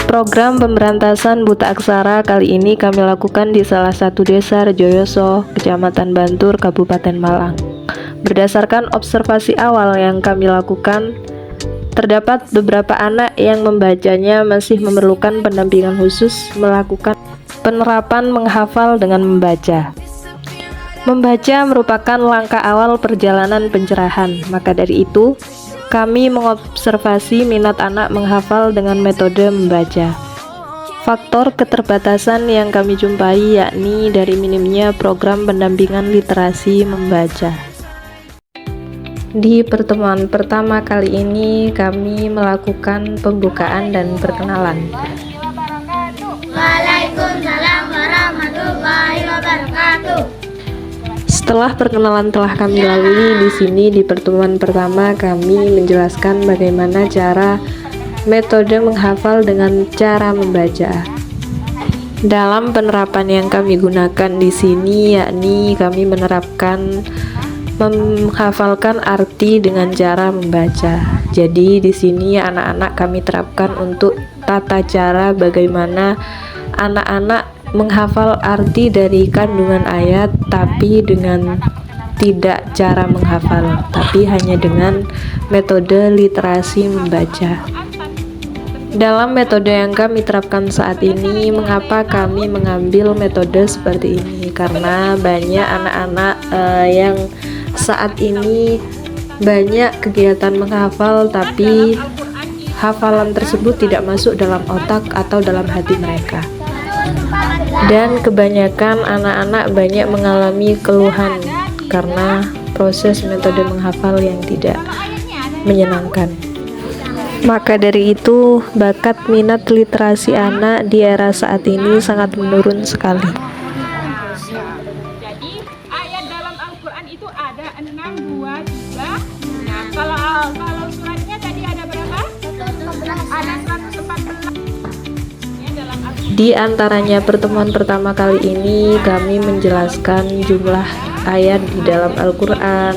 Program pemberantasan buta aksara kali ini kami lakukan di salah satu desa Rejoyoso, Kecamatan Bantur, Kabupaten Malang. Berdasarkan observasi awal yang kami lakukan, terdapat beberapa anak yang membacanya masih memerlukan pendampingan khusus melakukan penerapan menghafal dengan membaca. Membaca merupakan langkah awal perjalanan pencerahan, maka dari itu kami mengobservasi minat anak menghafal dengan metode membaca. Faktor keterbatasan yang kami jumpai yakni dari minimnya program pendampingan literasi membaca. Di pertemuan pertama kali ini kami melakukan pembukaan dan perkenalan. Waalaikumsalam warahmatullahi wabarakatuh. Setelah perkenalan telah kami lalui, di sini di pertemuan pertama kami menjelaskan bagaimana cara metode menghafal dengan cara membaca. Dalam penerapan yang kami gunakan di sini yakni kami menerapkan menghafalkan arti dengan cara membaca. Jadi di sini anak-anak kami terapkan untuk tata cara bagaimana anak-anak menghafal arti dari kandungan ayat, tapi dengan tidak cara menghafal, tapi hanya dengan metode literasi membaca. Dalam metode yang kami terapkan saat ini, mengapa kami mengambil metode seperti ini? Karena banyak anak-anak yang saat ini banyak kegiatan menghafal, tapi hafalan tersebut tidak masuk dalam otak atau dalam hati mereka. Dan kebanyakan anak-anak banyak mengalami keluhan karena proses metode menghafal yang tidak menyenangkan. Maka dari itu, bakat minat literasi anak di era saat ini sangat menurun sekali. Jadi ayat dalam Al-Quran itu ada 6, 2, 3. Nah, kalau suratnya tadi ada berapa? Ada 114. Di antaranya pertemuan pertama kali ini kami menjelaskan jumlah ayat di dalam Al-Quran,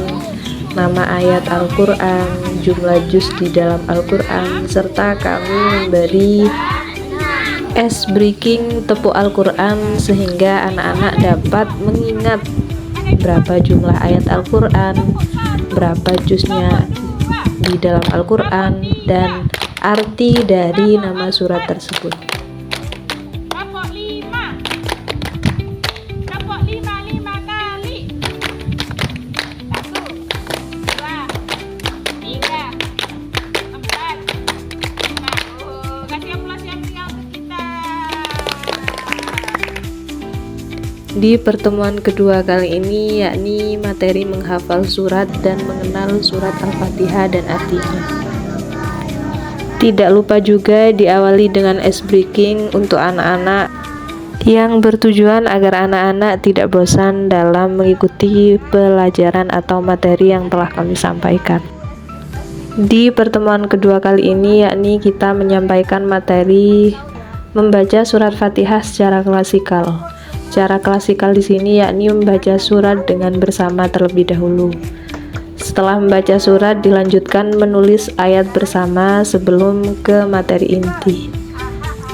nama ayat Al-Quran, jumlah juz di dalam Al-Quran, serta kami memberi ice breaking tepuk Al-Quran sehingga anak-anak dapat mengingat berapa jumlah ayat Al-Quran, berapa juznya di dalam Al-Quran, dan arti dari nama surat tersebut. Di pertemuan kedua kali ini yakni materi menghafal surat dan mengenal surat Al-Fatihah dan artinya. Tidak lupa juga diawali dengan ice breaking untuk anak-anak yang bertujuan agar anak-anak tidak bosan dalam mengikuti pelajaran atau materi yang telah kami sampaikan. Di pertemuan kedua kali ini yakni kita menyampaikan materi membaca surat Fatihah secara klasikal. Cara klasikal di sini yakni membaca surat dengan bersama terlebih dahulu. Setelah membaca surat dilanjutkan menulis ayat bersama sebelum ke materi inti.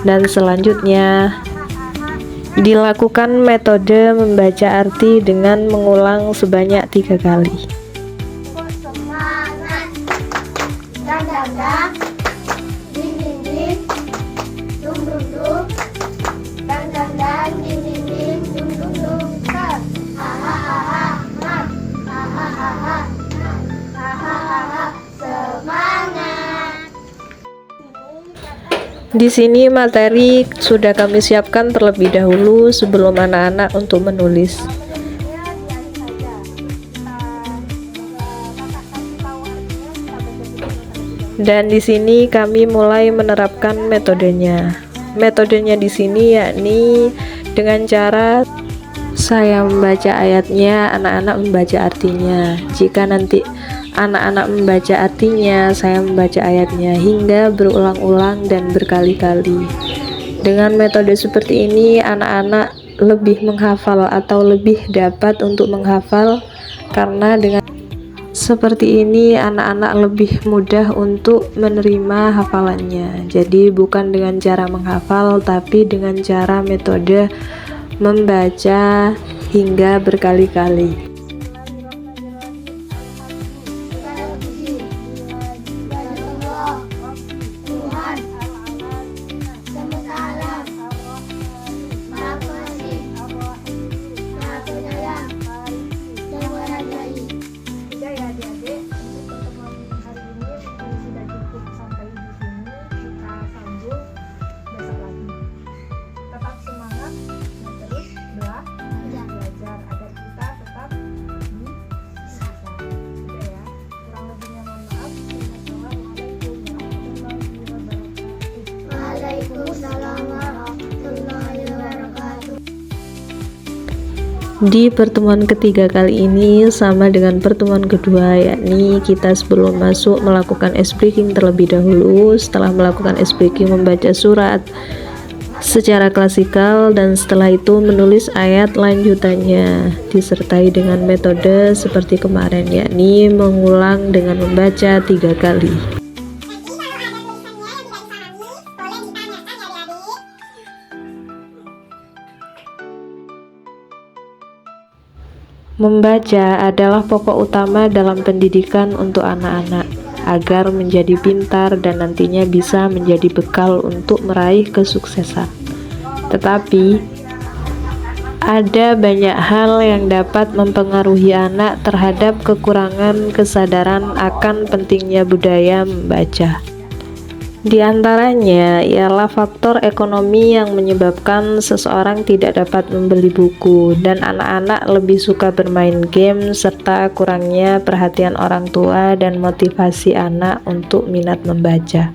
Dan selanjutnya dilakukan metode membaca arti dengan mengulang sebanyak 3 kali. Di sini materi sudah kami siapkan terlebih dahulu sebelum anak-anak untuk menulis. Dan di sini kami mulai menerapkan metodenya. Metodenya di sini yakni dengan cara saya membaca ayatnya, anak-anak membaca artinya. Jika nanti anak-anak membaca artinya, saya membaca ayatnya, hingga berulang-ulang dan berkali-kali. Dengan metode seperti ini, anak-anak lebih menghafal atau lebih dapat untuk menghafal, karena dengan Seperti ini anak-anak lebih mudah untuk menerima hafalannya. Jadi bukan dengan cara menghafal, tapi dengan cara metode membaca hingga berkali-kali. Di pertemuan ketiga kali ini sama dengan pertemuan kedua, yakni kita sebelum masuk melakukan ice breaking terlebih dahulu. Setelah melakukan ice breaking membaca surat secara klasikal, dan setelah itu menulis ayat lanjutannya disertai dengan metode seperti kemarin, yakni mengulang dengan membaca 3 kali. Membaca adalah pokok utama dalam pendidikan untuk anak-anak agar menjadi pintar dan nantinya bisa menjadi bekal untuk meraih kesuksesan. Tetapi ada banyak hal yang dapat mempengaruhi anak terhadap kekurangan kesadaran akan pentingnya budaya membaca. Di antaranya ialah faktor ekonomi yang menyebabkan seseorang tidak dapat membeli buku, dan anak-anak lebih suka bermain game, serta kurangnya perhatian orang tua dan motivasi anak untuk minat membaca.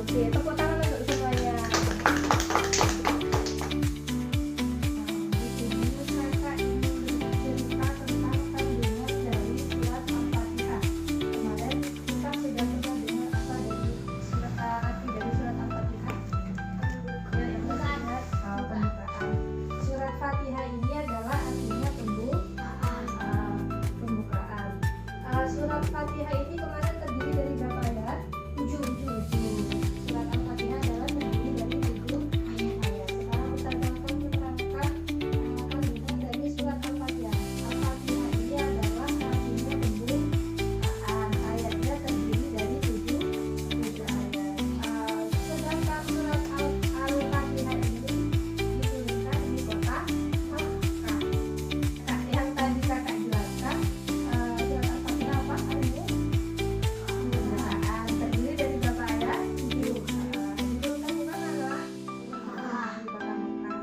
Oke, tepuk tangan untuk semuanya. Di sini kakak ingin bercerita tentang kandungan dari surat Al-Fatihah. Kemarin kita sudah pernah dengar apa dari surat arti dari surat Al-Fatihah? Ya, yang pertama pembukaan. Surat Fatihah ini adalah artinya pembukaan. Surat Fatihah ini kemarin terdiri dari berapa ayat? 7. Surat Al-Fatihah adalah terdiri dari 7 ayat. Sekarang Ustaz akan menerangkan kandungan dari surat Al-Fatihah. Al-Fatihah ini adalah artinya pembukaan. Ayatnya terdiri dari 7 ayat. Sedangkan surat Al-Fatihah ini diturunkan di kota Makkah. Nah, yang tadi kakak jelaskan, surat Al-Fatihah apa artinya? Terdiri dari berapa ayat? 7. Diturunkan di mana, Nak? Di kota Mekah.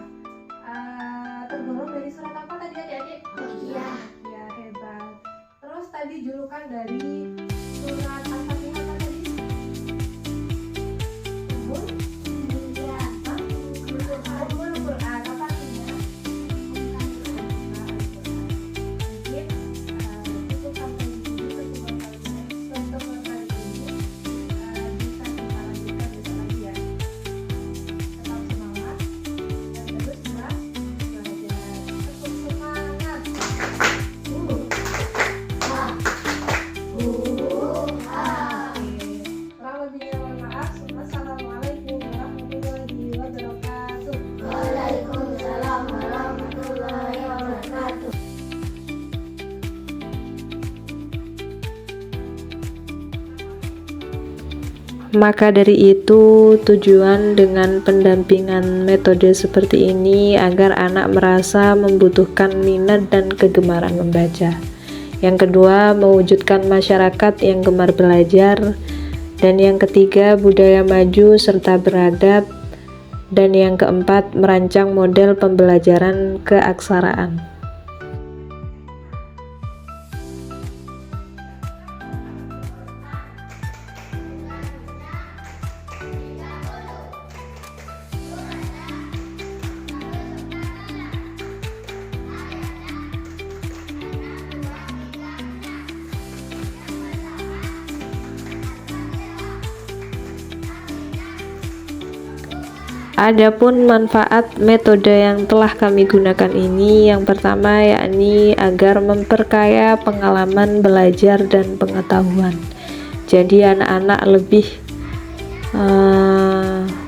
Tergolong dari surat apa tadi adik-adik? Makkiyah. Ya, hebat. Terus tadi julukan dari surat Al-Fatihah apa tadi? Ummul Quran. Ummul Quran apa artinya? Mungkin cukup sampai di sini pertemuan kali ini. Bisa kita lanjutkan besok lagi ya. Tetap semangat dan terus belajar. Tetap semangat. Kurang lebihnya mohon maaf. Assalamualaikum warahmatullahi wabarakatuh. Waalaikumsalam warahmatullahi wabarakatuh. Maka dari itu, tujuan dengan pendampingan metode seperti ini agar anak merasa membutuhkan minat dan kegemaran membaca. Yang kedua, mewujudkan masyarakat yang gemar belajar. Dan yang ketiga, budaya maju serta beradab. Dan yang keempat, merancang model pembelajaran keaksaraan. Adapun manfaat metode yang telah kami gunakan ini, yang pertama yakni agar memperkaya pengalaman belajar dan pengetahuan. Jadi anak-anak lebih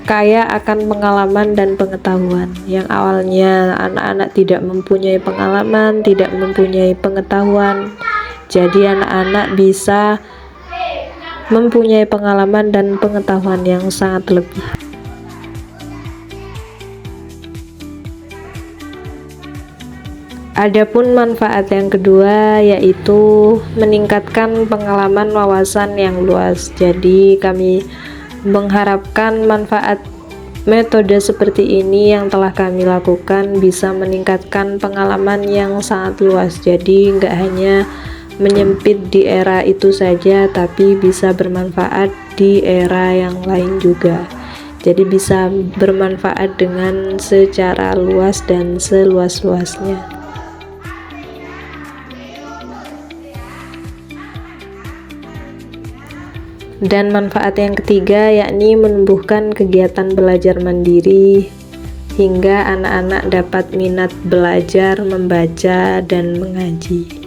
kaya akan pengalaman dan pengetahuan. Yang awalnya anak-anak tidak mempunyai pengalaman, tidak mempunyai pengetahuan, jadi anak-anak bisa mempunyai pengalaman dan pengetahuan yang sangat lebih. Adapun manfaat yang kedua yaitu meningkatkan pengalaman wawasan yang luas. Jadi kami mengharapkan manfaat metode seperti ini yang telah kami lakukan bisa meningkatkan pengalaman yang sangat luas. Jadi nggak hanya menyempit di era itu saja, tapi bisa bermanfaat di era yang lain juga. Jadi bisa bermanfaat dengan secara luas dan seluas-luasnya. Dan manfaat yang ketiga yakni menumbuhkan kegiatan belajar mandiri hingga anak-anak dapat minat belajar, membaca, dan mengaji.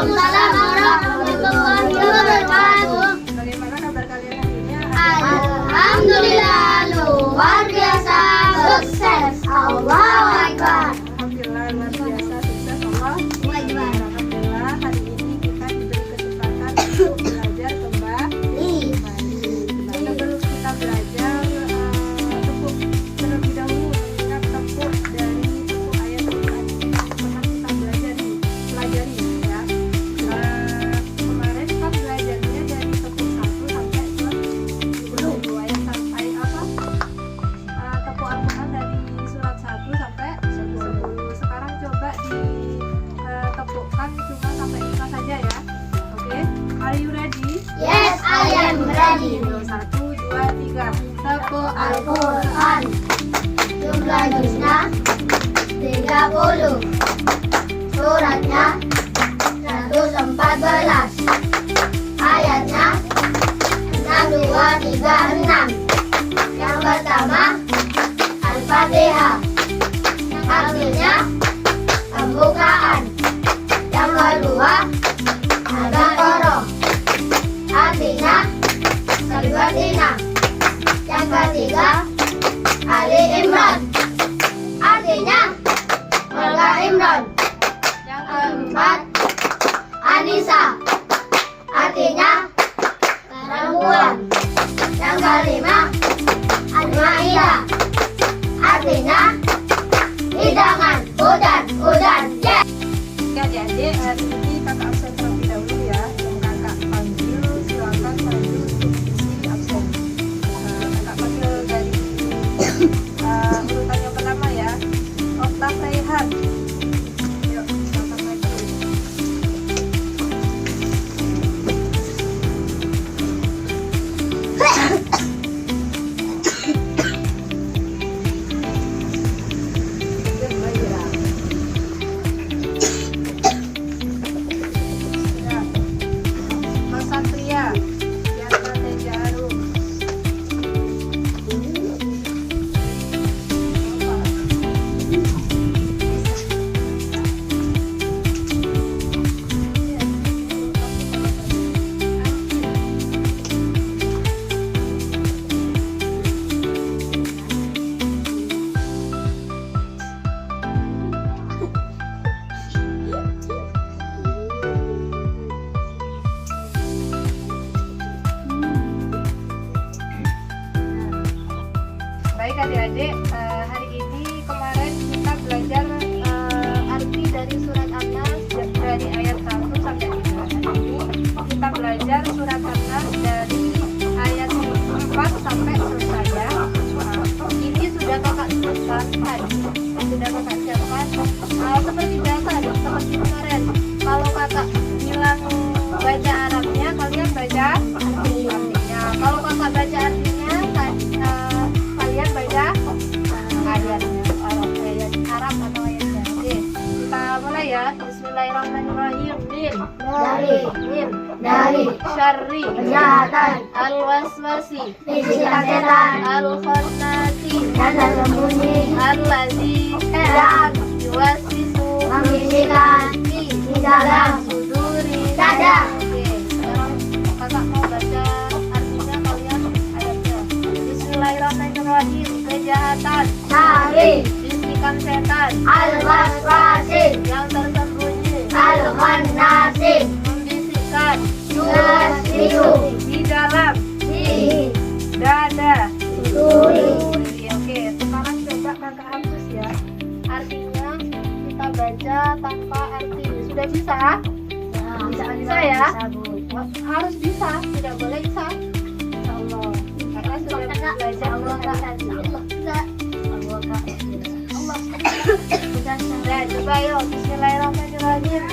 Waalaikumsalam warahmatullahi wabarakatuh. Bagaimana kabar kalian hari ini? Alhamdulillah, luar biasa, sukses. Allahu Akbar. Alhamdulillah luar biasa sukses Allah. Akbar. Alhamdulillah hari ini kita diberi kesempatan untuk belajar kembali. Sebelum kita belajar tepuk terlebih dahulu mengingat tepuk dari tepuk ayat Al-Quran ini pernah kita pelajari ya. Kemarin kita belajarnya dari tepuk 1 sampai ke 10 ayat apa? Tepuk Al-Quran dari surat 1 sampai 10. Sekarang coba ditepukkan cuma sampai 5 saja ya. Oke, are you ready? Yes, I am ready. 1, 2, 3. Tepuk Al-Quran. Jumlah juznya 30. Suratnya 114. Ayatnya 6, 2, 3, 6. Yang pertama Al-Fatihah. Artinya pembukaan. Yang kedua Al-Baqarah. Artinya Al-Batinah. Yang ketiga Ali Imran. Artinya keluarga Imran. Yang keempat Anisa. Artinya perempuan. Yang kelima Al-Maidah. Artinya hidangan. Udan. Yes. Ya, adik-adik, hari ini kakak absen terlebih dahulu ya. Yang kakak panggil, silakan maju untuk isi absen. Kakak panggil dari urutan yang pertama ya. Oktaf Raihan. Yuk, silakan maju. Ya. Mas Satria, Yasman dan Jarum. Baik adik-adik, hari ini kemarin kita belajar arti dari surat An-Nas dari ayat 1 sampai 3. Hari ini kita belajar surat An-Nas dari ayat 4 sampai selesai ya. Ini sudah kakak siapkan tadi, sudah kakak siapkan. Seperti biasa, seperti kemarin. Kalau kakak bilang baca Arabnya, kalian baca artinya. Kalau kakak baca artinya, kalian baca ayat Arab atau ayat Jawa. Kita mulai ya. Bismillahirrahmanirrahim. Dari Syarri kejahatan, Al-waswasi bisikan setan, Al-khannasi dan tersembunyi Allazi yang yuwaswisu membisikkan fi di dalam suduri dada. Oke, sekarang kakak mau baca artinya, kalian ayatnya. Bismillahirrahmanirrahim. Kejahatan, Dari bisikan setan Al-Waswasi, yang tersembunyi Al-Khannasi, membisikkan Yuwaswisu di dalam di dada. suduri. Oke, sekarang coba kakak hapus ya. Artinya kita baca tanpa arti. Sudah bisa? Bisa ya? Harus bisa, tidak boleh bisa. Insyaallah. Karena sudah belajar Allah Kak. Nah, coba yuk. Bismillahirrahmanirrahim.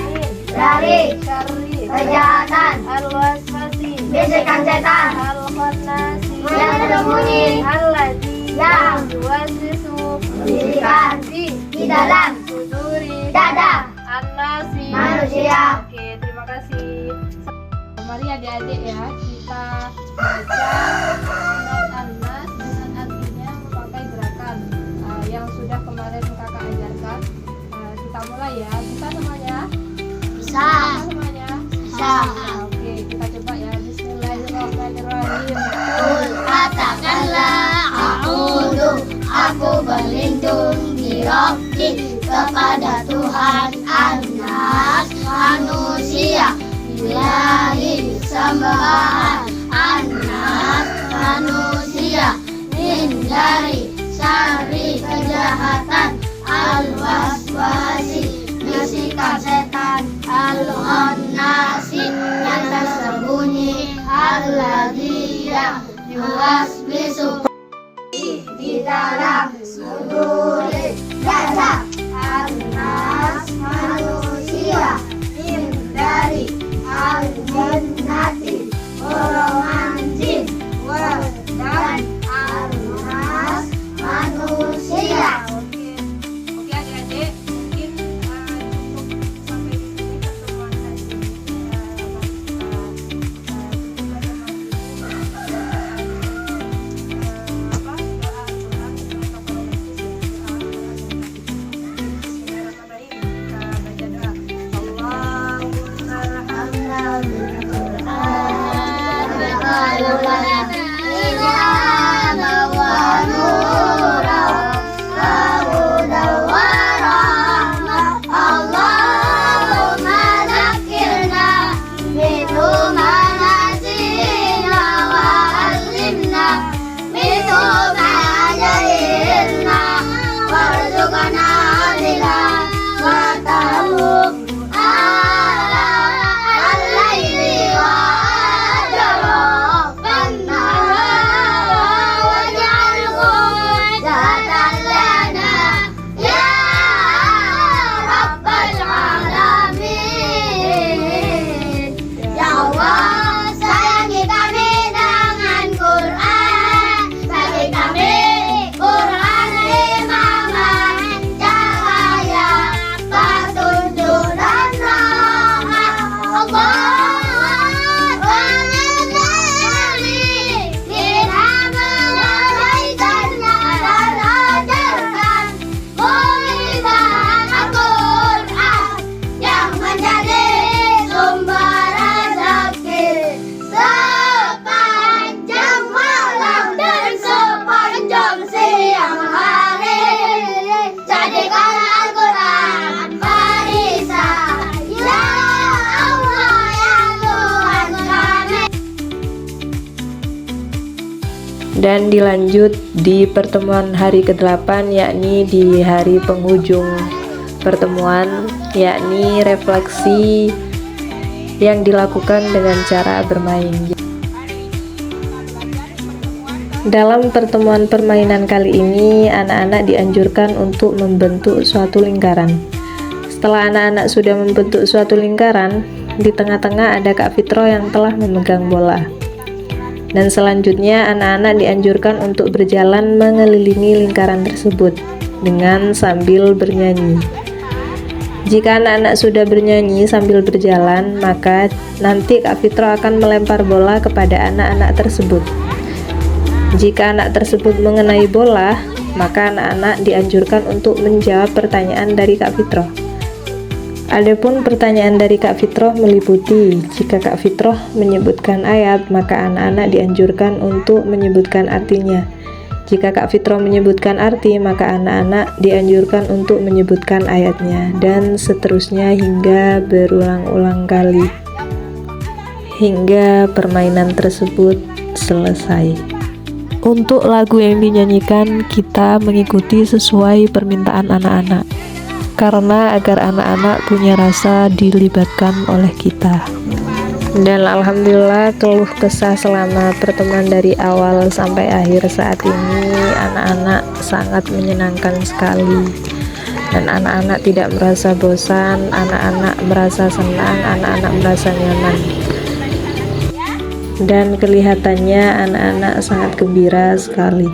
Dari Syarri kejahatan, Al-waswasi bisikan setan, Al-khannasi yang tersembunyi, Allazi yang yuwaswisu membisikkan di dalam suduri dada An-nasi manusia. Oke, terima kasih. Mari adik-adik ya, kita baca surat An-Nas dengan artinya memakai gerakan yang sudah kemarin kakak ajarkan. Kita mulai ya. Bisa semuanya? Bisa. Semuanya? Rabbi, kepada Tuhan An-Nas, manusia. Billahi, sembahan An-Nas, manusia. Min, dari syarri, kejahatan. Al-waswasi, bisikan setan. Al-khannasi, yang tersembunyi. Alladzi, yang yuwaswisu di dalam suduri dada. An-nas, manusia. Min, dari al-jinnati, golongan jin. Dan al-nas, manusia. Oke adik-adik, mungkin cukup sampai di sini pertemuan hari ini. Dan dilanjut di pertemuan hari ke-8, yakni di hari penghujung pertemuan, yakni refleksi yang dilakukan dengan cara bermain. Dalam pertemuan permainan kali ini, anak-anak dianjurkan untuk membentuk suatu lingkaran. Setelah anak-anak sudah membentuk suatu lingkaran, di tengah-tengah ada Kak Fitro yang telah memegang bola. Dan selanjutnya anak-anak dianjurkan untuk berjalan mengelilingi lingkaran tersebut dengan sambil bernyanyi. Jika anak-anak sudah bernyanyi sambil berjalan, maka nanti Kak Fitro akan melempar bola kepada anak-anak tersebut. Jika anak tersebut mengenai bola, maka anak-anak dianjurkan untuk menjawab pertanyaan dari Kak Fitro. Adapun pertanyaan dari Kak Fitro meliputi, jika Kak Fitro menyebutkan ayat, maka anak-anak dianjurkan untuk menyebutkan artinya. Jika Kak Fitro menyebutkan arti, maka anak-anak dianjurkan untuk menyebutkan ayatnya, dan seterusnya hingga berulang-ulang kali, hingga permainan tersebut selesai. Untuk lagu yang dinyanyikan, kita mengikuti sesuai permintaan anak-anak, karena agar anak-anak punya rasa dilibatkan oleh kita. Dan alhamdulillah, keluh kesah selama pertemuan dari awal sampai akhir saat ini, anak-anak sangat menyenangkan sekali. Dan anak-anak tidak merasa bosan, anak-anak merasa senang, anak-anak merasa nyaman. Dan kelihatannya anak-anak sangat gembira sekali.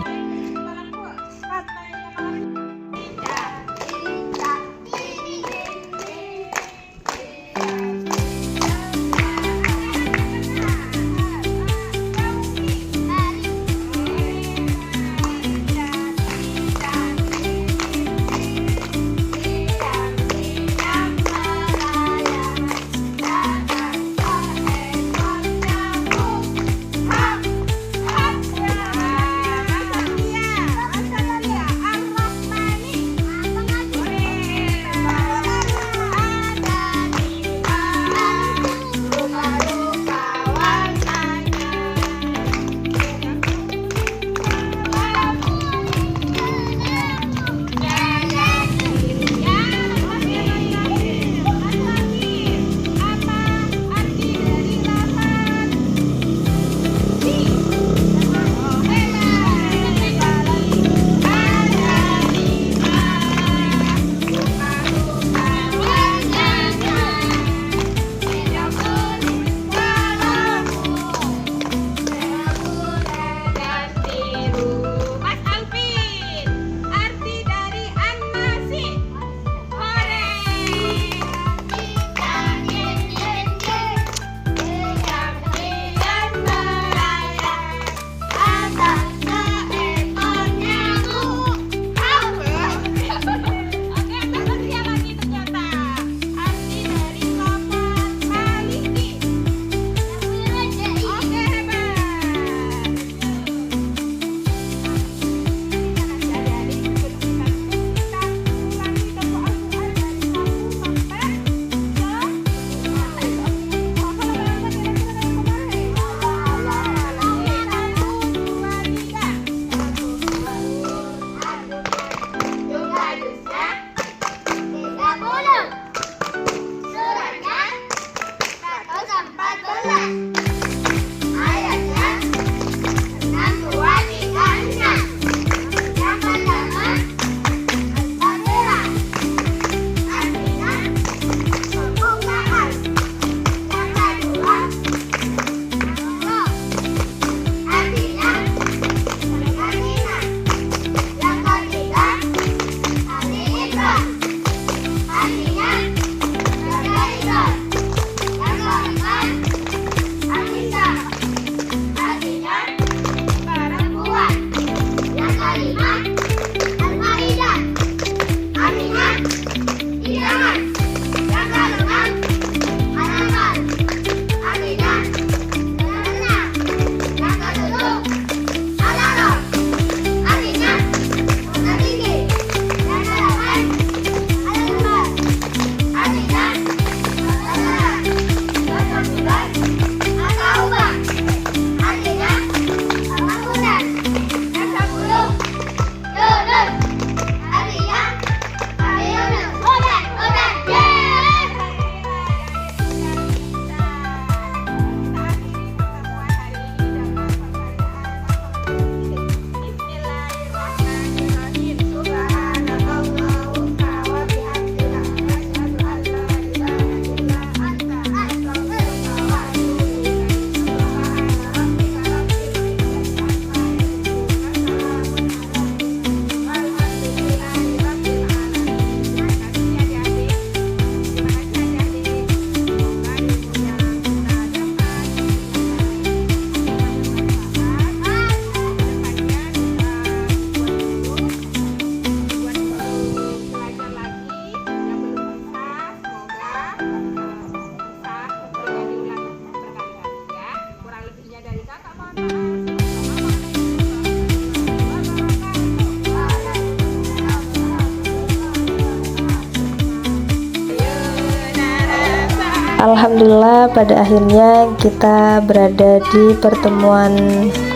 Alhamdulillah pada akhirnya kita berada di pertemuan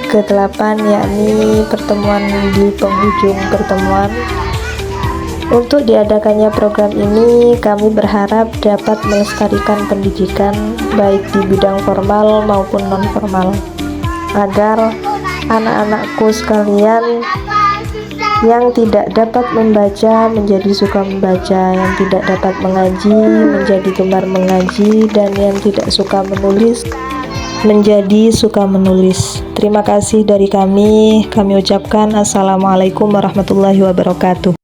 ke-8, yakni pertemuan di penghujung pertemuan. Untuk diadakannya program ini, kami berharap dapat melestarikan pendidikan baik di bidang formal maupun non-formal, agar anak-anakku sekalian yang tidak dapat membaca menjadi suka membaca, yang tidak dapat mengaji menjadi gemar mengaji, dan yang tidak suka menulis menjadi suka menulis. Terima kasih dari kami ucapkan Assalamualaikum warahmatullahi wabarakatuh.